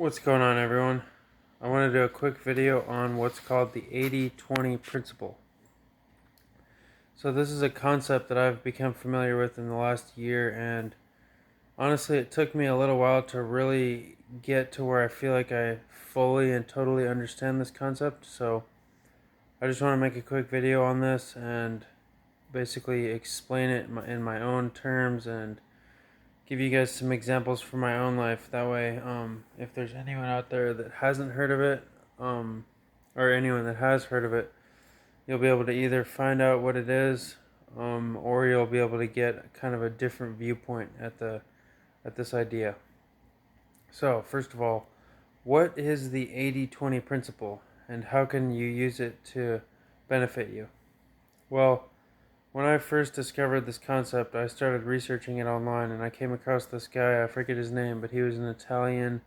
What's going on, everyone? I want to do a quick video on what's called the 80-20 principle. So this is a concept that I've become familiar with in the last year, and honestly it took me a little while to really get to where I feel like I fully and totally understand this concept. So I just want to make a quick video on this and basically explain it in my own terms and give you guys some examples from my own life. That way, if there's anyone out there that hasn't heard of it, um, or anyone that has heard of it, you'll be able to either find out what it is, or you'll be able to get kind of a different viewpoint at this idea. So, first of all, what is the 80-20 principle, and how can you use it to benefit you? Well, when I first discovered this concept, I started researching it online, and I came across this guy. I forget his name, but he was an Italian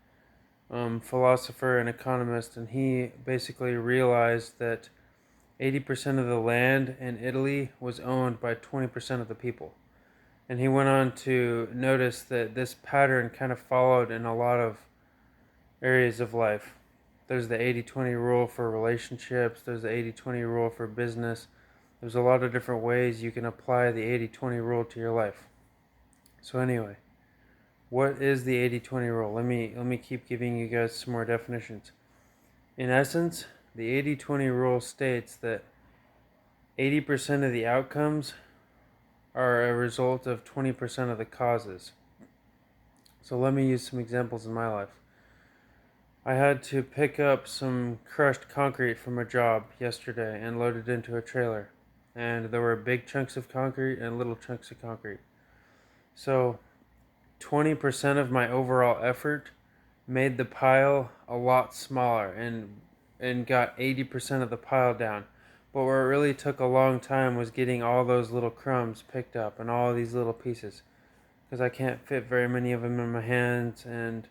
philosopher and economist, and he basically realized that 80% of the land in Italy was owned by 20% of the people. And he went on to notice that this pattern kind of followed in a lot of areas of life. There's the 80-20 rule for relationships, there's the 80-20 rule for business. There's a lot of different ways you can apply the 80-20 rule to your life. So anyway, what is the 80-20 rule? Let me keep giving you guys some more definitions. In essence, the 80-20 rule states that 80% of the outcomes are a result of 20% of the causes. So let me use some examples in my life. I had to pick up some crushed concrete from a job yesterday and load it into a trailer. And there were big chunks of concrete and little chunks of concrete. So 20% of my overall effort made the pile a lot smaller and got 80% of the pile down. But where it really took a long time was getting all those little crumbs picked up and all these little pieces, because I can't fit very many of them in my hands, and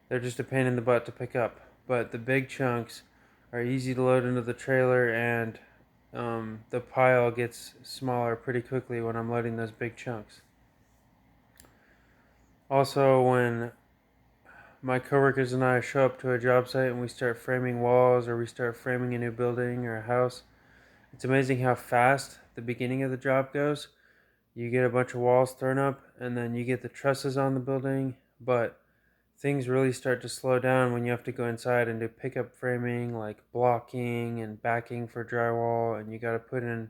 they're just a pain in the butt to pick up. But the big chunks are easy to load into the trailer, and the pile gets smaller pretty quickly when I'm loading those big chunks. Also, when my coworkers and I show up to a job site and we start framing walls, or we start framing a new building or a house, it's amazing how fast the beginning of the job goes. You get a bunch of walls thrown up, and then you get the trusses on the building, but things really start to slow down when you have to go inside and do pickup framing, like blocking and backing for drywall, and you got to put in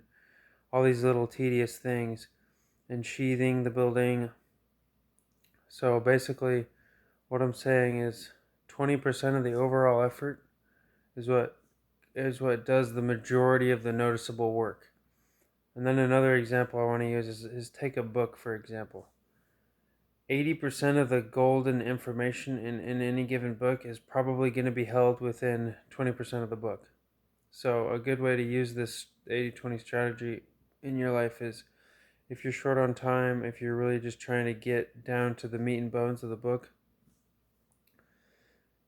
all these little tedious things and sheathing the building. So basically, what I'm saying is 20% of the overall effort is what does the majority of the noticeable work. And then another example I want to use is take a book, for example. 80% of the golden information in any given book is probably going to be held within 20% of the book. So a good way to use this 80-20 strategy in your life is, if you're short on time, if you're really just trying to get down to the meat and bones of the book,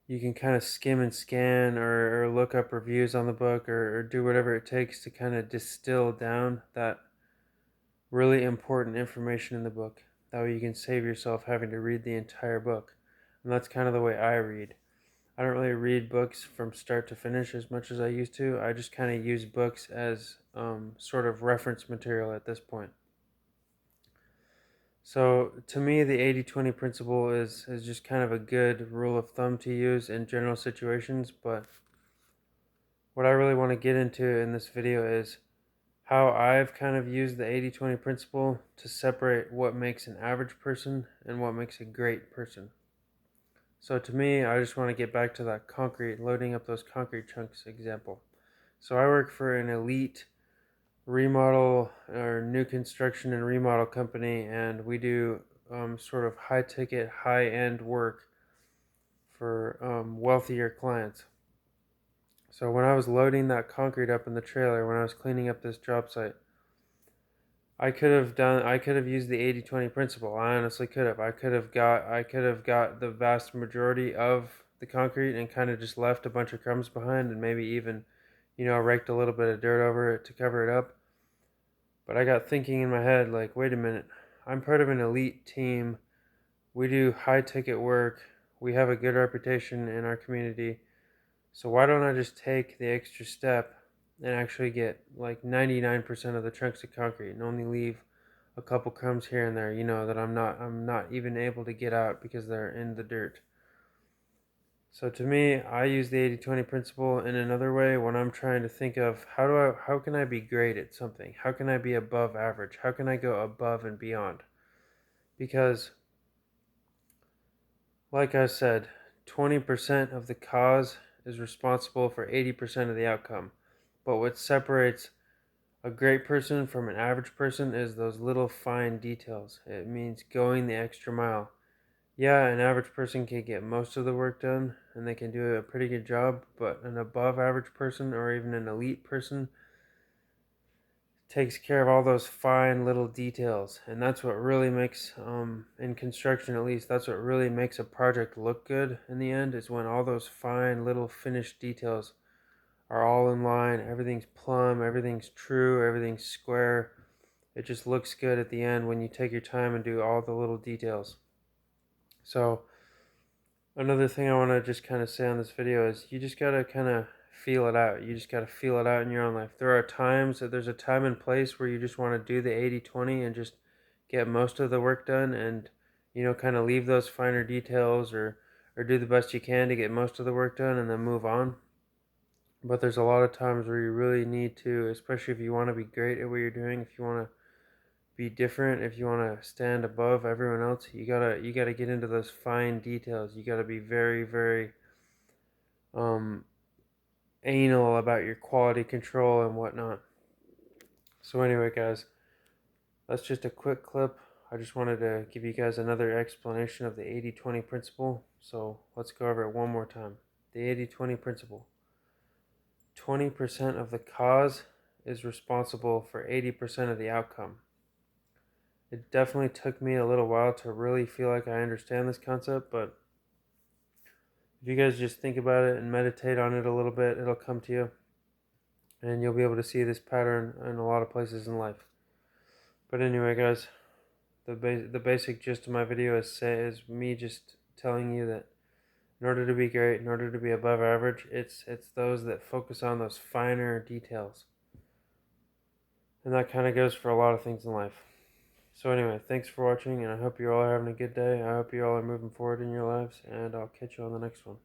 you can kind of skim and scan, or look up reviews on the book, or do whatever it takes to kind of distill down that really important information in the book. That way you can save yourself having to read the entire book. And that's kind of the way I read. I don't really read books from start to finish as much as I used to. I just kind of use books as sort of reference material at this point. So to me, the 80-20 principle is just kind of a good rule of thumb to use in general situations. But what I really want to get into in this video is how I've kind of used the 80-20 principle to separate what makes an average person and what makes a great person. So to me, I just want to get back to that concrete, loading up those concrete chunks example. So I work for an elite remodel or new construction and remodel company, and we do sort of high ticket, high end work for wealthier clients. So when I was loading that concrete up in the trailer, when I was cleaning up this job site, I could have used the 80-20 principle. I honestly could have. I could have got the vast majority of the concrete and kind of just left a bunch of crumbs behind, and maybe even, raked a little bit of dirt over it to cover it up. But I got thinking in my head, like, wait a minute. I'm part of an elite team. We do high ticket work. we have a good reputation in our community. So why don't I just take the extra step and actually get like 99% of the chunks of concrete and only leave a couple crumbs here and there, that I'm not even able to get out because they're in the dirt. So to me, I use the 80-20 principle in another way when I'm trying to think of how can I be great at something? How can I be above average? How can I go above and beyond? Because like I said, 20% of the cause is responsible for 80% of the outcome. But what separates a great person from an average person is those little fine details. It means going the extra mile. Yeah, an average person can get most of the work done and they can do a pretty good job, but an above average person or even an elite person takes care of all those fine little details. And that's what really makes, in construction at least, that's what really makes a project look good in the end, is when all those fine little finished details are all in line, everything's plumb, everything's true, everything's square. It just looks good at the end when you take your time and do all the little details. So another thing I want to just kind of say on this video is you just got to kind of feel it out. You just got to feel it out in your own life. There's a time and place where you just want to do the 80-20 and just get most of the work done and, kind of leave those finer details or do the best you can to get most of the work done and then move on. But there's a lot of times where you really need to, especially if you want to be great at what you're doing, if you want to be different, if you want to stand above everyone else, you gotta get into those fine details. You gotta be very, very um, anal about your quality control and whatnot. So anyway, guys, that's just a quick clip. I just wanted to give you guys another explanation of the 80-20 principle. So let's go over it one more time. The 80-20 principle. 20% of the cause is responsible for 80% of the outcome. It definitely took me a little while to really feel like I understand this concept, but if you guys just think about it and meditate on it a little bit, it'll come to you. And you'll be able to see this pattern in a lot of places in life. But anyway, guys, the basic gist of my video is me just telling you that in order to be great, in order to be above average, it's those that focus on those finer details. And that kind of goes for a lot of things in life. So anyway, thanks for watching, and I hope you all are having a good day. I hope you all are moving forward in your lives, and I'll catch you on the next one.